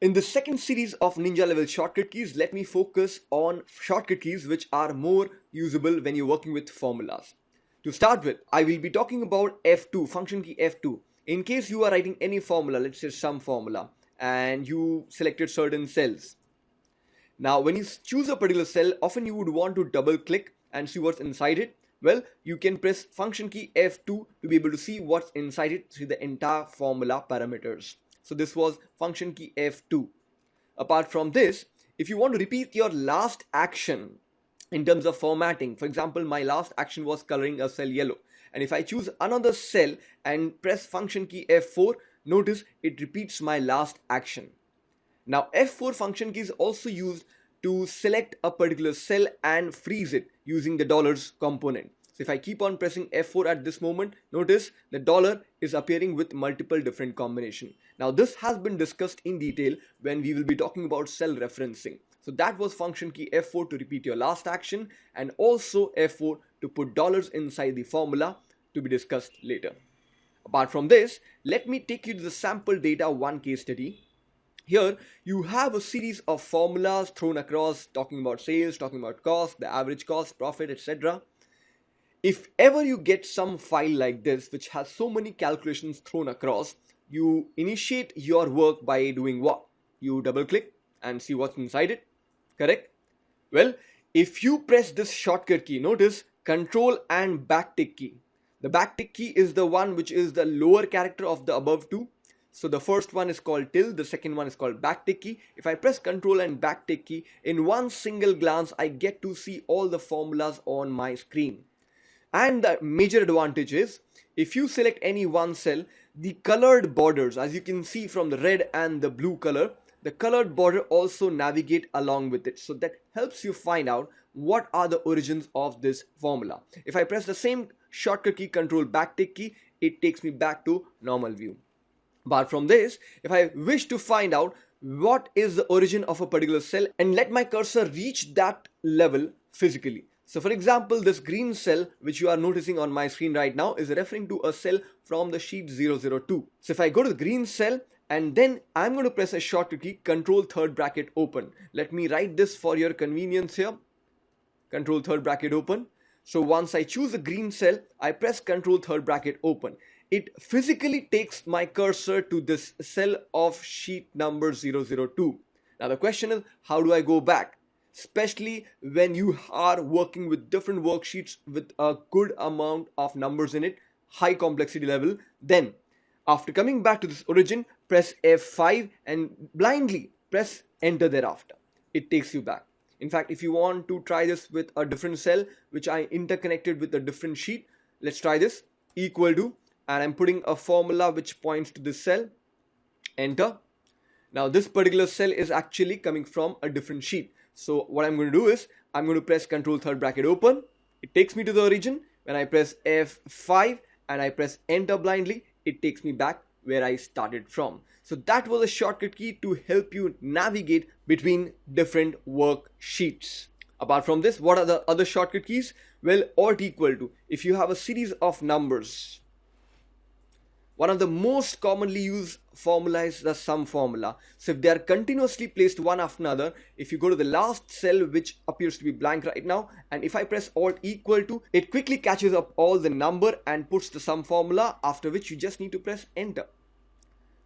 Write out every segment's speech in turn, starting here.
In the second series of Ninja level shortcut keys, let me focus on shortcut keys which are more usable when you're working with formulas. To start with, I will be talking about F2, function key F2. In case you are writing any formula, let's say some formula, and you selected certain cells. Now, when you choose a particular cell, often you would want to double click and see what's inside it. Well, you can press function key F2 to be able to see what's inside it, see the entire formula parameters. So this was function key F2. Apart from this, if you want to repeat your last action in terms of formatting, for example, my last action was coloring a cell yellow. And if I choose another cell and press function key F4, notice it repeats my last action. Now, F4 function key is also used to select a particular cell and freeze it using the dollars component. So if I keep on pressing F4 at this moment, notice the dollar is appearing with multiple different combinations. Now this has been discussed in detail when we will be talking about cell referencing. So that was function key F4 to repeat your last action, and also F4 to put dollars inside the formula, to be discussed later. Apart from this, let me take you to the sample data 1 case study. Here you have a series of formulas thrown across, talking about sales, talking about cost, the average cost, profit, etc. If ever you get some file like this which has so many calculations thrown across, you initiate your work by doing what? You double click and see what's inside it, correct? Well, if you press this shortcut key, notice Ctrl and backtick key. The backtick key is the one which is the lower character of the above two. So the first one is called tilde, the second one is called backtick key. If I press Ctrl and backtick key, in one single glance I get to see all the formulas on my screen. And the major advantage is, if you select any one cell, the colored borders, as you can see from the red and the blue color, the colored border also navigate along with it. So that helps you find out what are the origins of this formula. If I press the same shortcut key, Ctrl backtick key, it takes me back to normal view. Apart from this, if I wish to find out what is the origin of a particular cell and let my cursor reach that level physically. So for example, this green cell which you are noticing on my screen right now is referring to a cell from the sheet 002. So if I go to the green cell and then I'm going to press a shortcut key, Control third bracket open. Let me write this for your convenience here. Control third bracket open. So once I choose the green cell, I press Control third bracket open. It physically takes my cursor to this cell of sheet number 002. Now the question is, how do I go back? Especially when you are working with different worksheets with a good amount of numbers in it, high complexity level. Then after coming back to this origin, press F5 and blindly press enter thereafter. It takes you back. In fact, if you want to try this with a different cell which I interconnected with a different sheet, let's try this. Equal to, and I'm putting a formula which points to this cell, enter. Now this particular cell is actually coming from a different sheet. So what I'm going to do is, I'm going to press Control third bracket open. It takes me to the origin. When I press F5 and I press enter blindly, it takes me back where I started from. So that was a shortcut key to help you navigate between different worksheets. Apart from this, what are the other shortcut keys? Well, Alt equal to. If you have a series of numbers, one of the most commonly used formula is the sum formula. So if they are continuously placed one after another, if you go to the last cell which appears to be blank right now, and if I press Alt equal to, it quickly catches up all the number and puts the sum formula, after which you just need to press enter.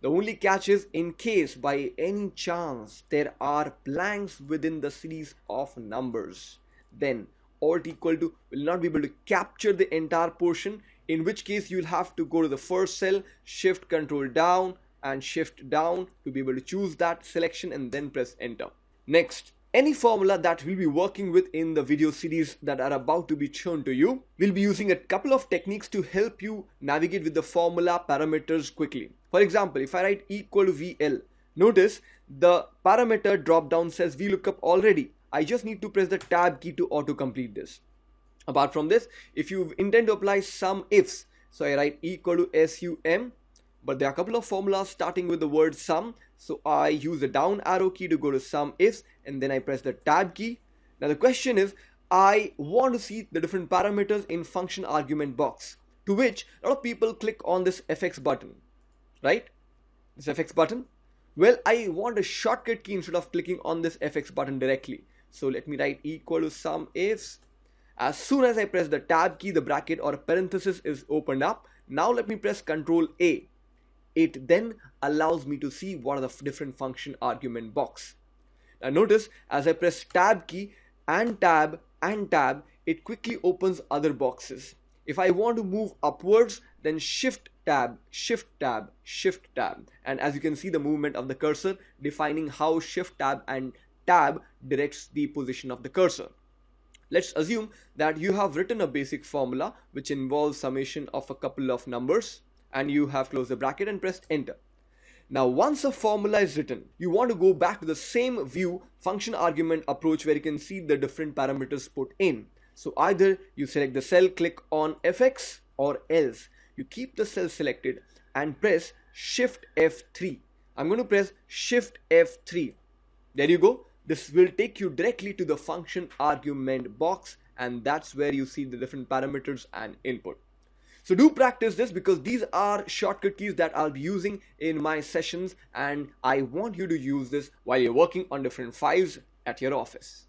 The only catch is, in case by any chance there are blanks within the series of numbers, then Alt equal to will not be able to capture the entire portion, in which case you'll have to go to the first cell, shift control down and shift down to be able to choose that selection and then press enter. Next, any formula that we'll be working with in the video series that are about to be shown to you, we'll be using a couple of techniques to help you navigate with the formula parameters quickly. For example, if I write equal to VL, notice the parameter drop down says VLOOKUP already. I just need to press the tab key to auto complete this. Apart from this, if you intend to apply some ifs, so I write equal to SUM, but there are a couple of formulas starting with the word sum, so I use the down arrow key to go to sum ifs, and then I press the tab key. Now the question is, I want to see the different parameters in function argument box, to which a lot of people click on this FX button, right? This FX button. Well, I want a shortcut key instead of clicking on this FX button directly. So let me write equal to sum ifs. As soon as I press the tab key, the bracket or parenthesis is opened up. Now let me press Ctrl+A. It then allows me to see what are the different function argument box. Now notice as I press tab key and tab, it quickly opens other boxes. If I want to move upwards, then shift tab, and as you can see the movement of the cursor defining how shift tab and tab directs the position of the cursor. Let's assume that you have written a basic formula which involves summation of a couple of numbers, and you have closed the bracket and pressed enter. Now once a formula is written, you want to go back to the same view function argument approach where you can see the different parameters put in. So either you select the cell, click on FX, or else you keep the cell selected and press Shift F3. I'm going to press Shift F3. There you go. This will take you directly to the function argument box, and that's where you see the different parameters and input. So do practice this because these are shortcut keys that I'll be using in my sessions, and I want you to use this while you're working on different files at your office.